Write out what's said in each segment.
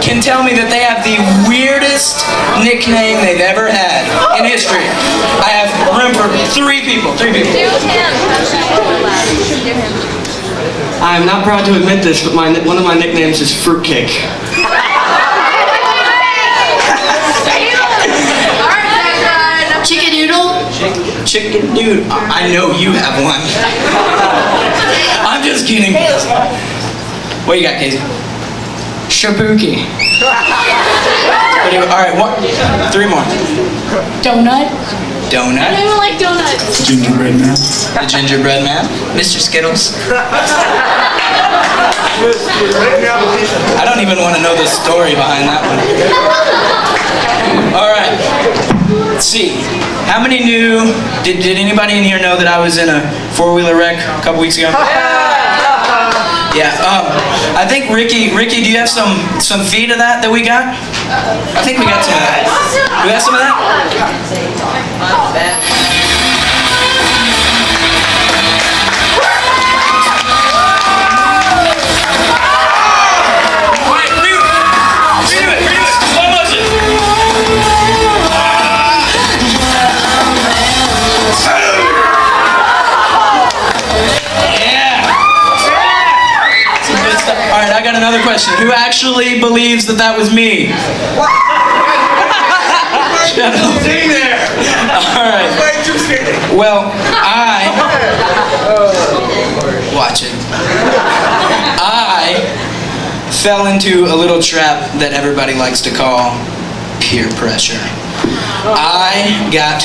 can tell me that they have the weirdest nickname they've ever had in history. I have room for three people. I'm not proud to admit this, but one of my nicknames is Fruitcake. Chicken Doodle? Chicken Doodle. I know you have one. I'm just kidding. What you got, Casey? Shabuki. Alright, three more. Donut? Donut. I don't even like donuts. Gingerbread man. The gingerbread man. Mr. Skittles. I don't even want to know the story behind that one. Alright. Let's see. How many knew, did anybody in here know that I was in a four-wheeler wreck a couple weeks ago? Yeah, I think Ricky, do you have some feed of that we got? I think we got some of that. We got some of that? Alright, I got another question. Who actually believes that that was me? Shut up. Sitting there. Alright. Well, watch it. I fell into a little trap that everybody likes to call peer pressure. I got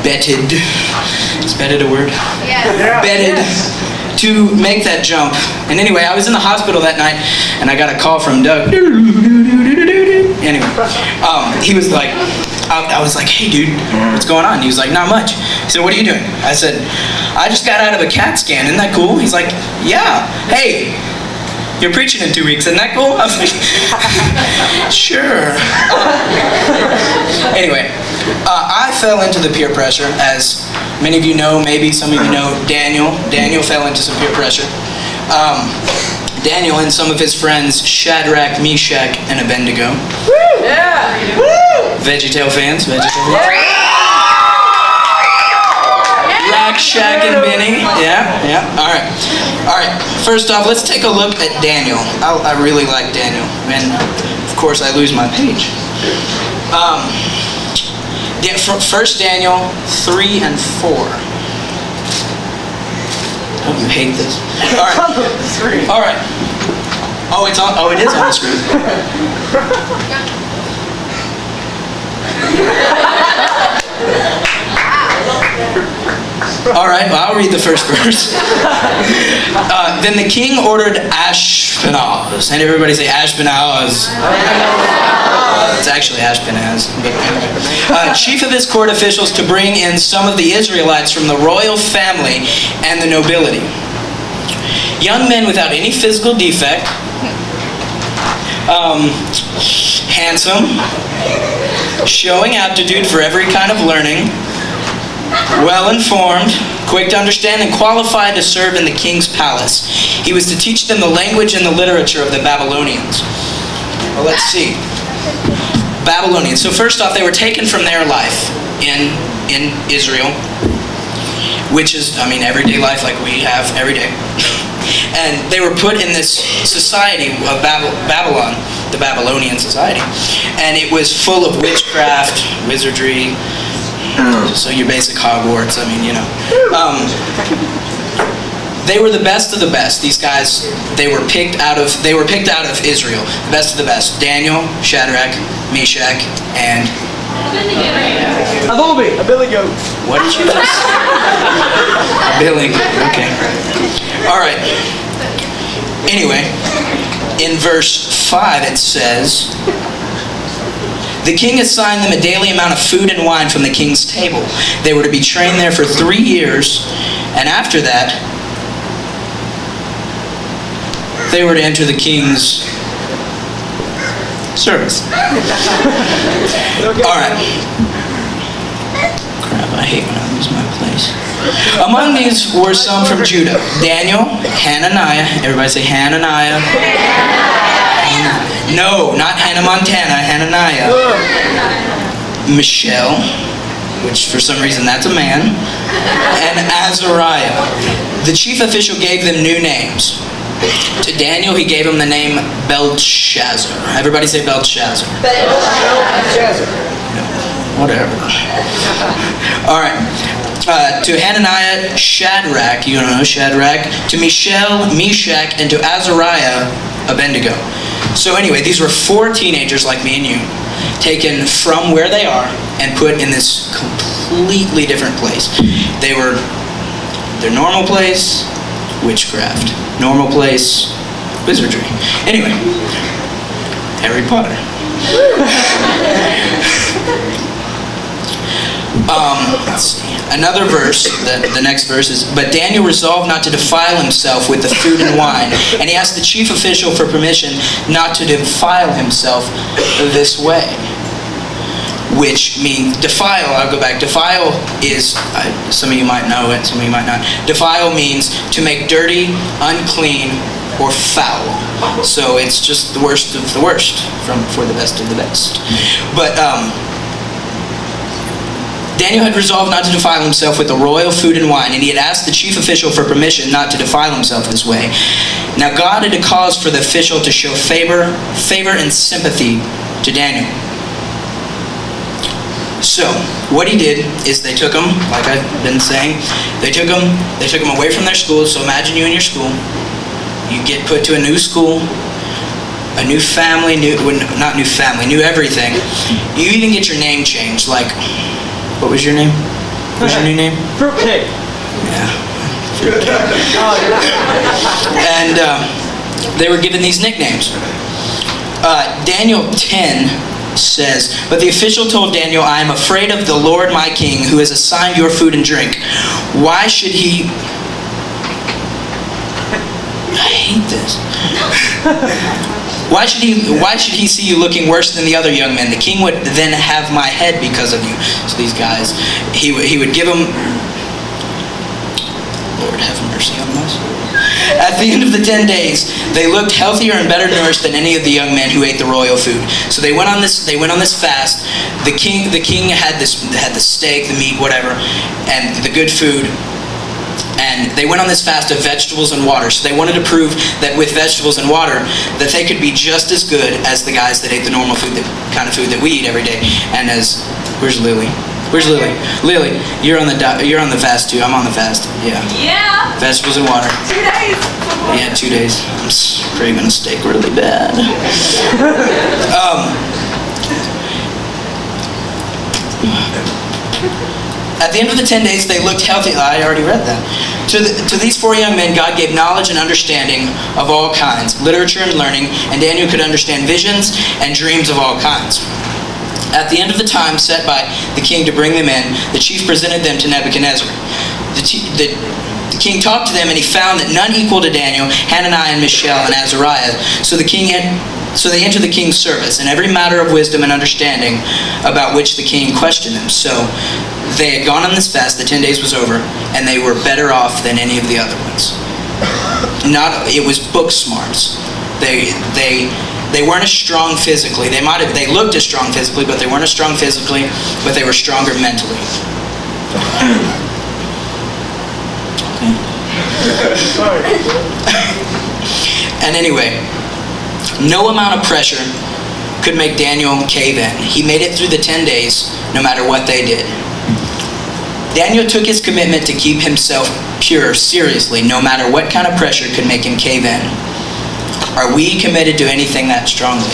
betted. Is betted a word? Yeah. Betted to make that jump. And anyway, I was in the hospital that night, and I got a call from Doug. Anyway, he was like, I was like, hey dude, what's going on? He was like, not much. He said, what are you doing? I said, I just got out of a CAT scan, isn't that cool? He's like, yeah, hey, you're preaching in 2 weeks, isn't that cool? I was like, sure. Anyway, I fell into the peer pressure, as many of you know, maybe some of you know Daniel. Daniel fell into some peer pressure. Daniel and some of his friends, Shadrach, Meshach, and Abednego. Woo! Yeah! Woo! VeggieTale fans? Rack, Shack, and Benny. Yeah. All right. First off, let's take a look at Daniel. I really like Daniel, and of course I lose my page. First Daniel 3 and 4. Oh, you hate this. All right. Oh, it's on. Oh, it is on the screen. All right, well, I'll read the first verse. Then the king ordered Ashpenaz, and everybody say Ashpenaz. It's actually Ashpenaz. Chief of his court officials to bring in some of the Israelites from the royal family and the nobility. Young men without any physical defect, handsome, showing aptitude for every kind of learning, well-informed, quick to understand, and qualified to serve in the king's palace. He was to teach them the language and the literature of the Babylonians. Well, let's see. Babylonians. So first off, they were taken from their life in Israel, which is, I mean, everyday life like we have every day. And they were put in this society of Babylon, the Babylonian society. And it was full of witchcraft, wizardry, so your basic Hogwarts, I mean, you know. They were the best of the best. These guys, they were picked out of Israel. The best of the best. Daniel, Shadrach, Meshach, and A billy goat. what did you just say? Billy. Okay. All right. Anyway, in verse 5 it says, the king assigned them a daily amount of food and wine from the king's table. They were to be trained there for 3 years, and after that, they were to enter the king's service. All right. Crap, I hate when I lose my place. Among these were some from Judah. Daniel, Hananiah, everybody say Hananiah. No, not Hannah Montana, Hananiah. Michelle, which for some reason that's a man, and Azariah. The chief official gave them new names. To Daniel, he gave him the name Belshazzar. Everybody say Belshazzar. Whatever. All right. To Hananiah, Shadrach, you don't know Shadrach. To Mishael, Meshach, and to Azariah, Abednego. So anyway, these were 4 teenagers like me and you, taken from where they are and put in this completely different place. They were their normal place, witchcraft. Normal place, wizardry. Anyway, Harry Potter. Let's see. Another verse, the next verse is, but Daniel resolved not to defile himself with the food and wine, and he asked the chief official for permission not to defile himself this way. Which means, defile, I'll go back, defile is, some of you might know it, some of you might not. Defile means to make dirty, unclean, or foul. So it's just the worst of the worst, for the best of the best. But, Daniel had resolved not to defile himself with the royal food and wine, and he had asked the chief official for permission not to defile himself this way. Now God had a cause for the official to show favor and sympathy to Daniel. So, what he did is they took him, like I've been saying, they took him away from their school. So imagine you in your school. You get put to a new school, a new family, new everything. You even get your name changed, like, what was your name? What was your new name? Fruitcake. Yeah. And they were given these nicknames. Daniel 10 says, but the official told Daniel, I am afraid of the Lord my king, who has assigned your food and drink. Why should he... I hate this. Why should he see you looking worse than the other young men? The king would then have my head because of you. So these guys, he would give them... Lord have mercy on us. At the end of the 10 days, they looked healthier and better nourished than any of the young men who ate the royal food. So they went on this fast. The king had the steak, the meat, whatever, and the good food. And they went on this fast of vegetables and water. So they wanted to prove that with vegetables and water, that they could be just as good as the guys that ate the normal food, the kind of food that we eat every day. And as, where's Lily? Where's Lily? Lily, you're on the fast too. I'm on the fast. Yeah. Yeah. Vegetables and water. 2 days. Yeah, 2 days. I'm craving a steak really bad. At the end of the 10 days, they looked healthy. I already read that. To these 4 young men, God gave knowledge and understanding of all kinds, literature and learning, and Daniel could understand visions and dreams of all kinds. At the end of the time set by the king to bring them in, the chief presented them to Nebuchadnezzar. The king talked to them, and he found that none equal to Daniel, Hananiah, and Mishael, and Azariah. So they entered the king's service in every matter of wisdom and understanding about which the king questioned them. So they had gone on this fast, the 10 days was over, and they were better off than any of the other ones. It was book smarts. They weren't as strong physically. They looked as strong physically, but they weren't as strong physically, but they were stronger mentally. And anyway, no amount of pressure could make Daniel cave in. He made it through the 10 days, no matter what they did. Daniel took his commitment to keep himself pure seriously, no matter what kind of pressure could make him cave in. Are we committed to anything that strongly?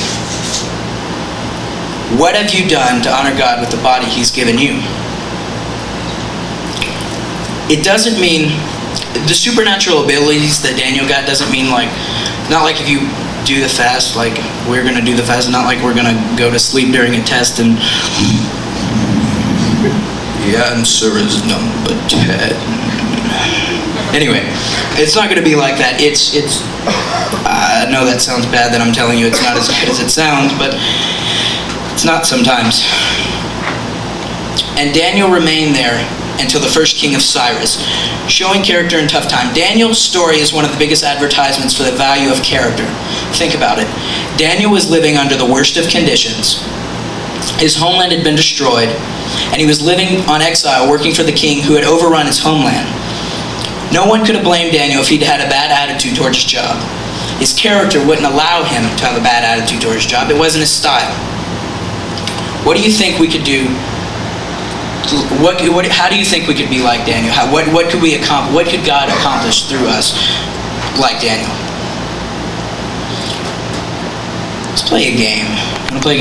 What have you done to honor God with the body He's given you? It doesn't mean, the supernatural abilities that Daniel got doesn't mean like, not like if you do the fast, like we're going to do the fast, not like we're going to go to sleep during a test and the answer is number 10. Anyway, it's not going to be like that. I know that sounds bad that I'm telling you it's not as good as it sounds, but it's not sometimes. And Daniel remained there until the first king of Cyrus, showing character in tough time. Daniel's story is one of the biggest advertisements for the value of character. Think about it. Daniel was living under the worst of conditions. His homeland had been destroyed, and he was living on exile, working for the king who had overrun his homeland. No one could have blamed Daniel if he'd had a bad attitude towards his job. His character wouldn't allow him to have a bad attitude towards his job. It wasn't his style. What do you think we could do? How do you think we could be like Daniel? What could we accomplish? What could God accomplish through us like Daniel? Let's play a game. I'm going to play a game.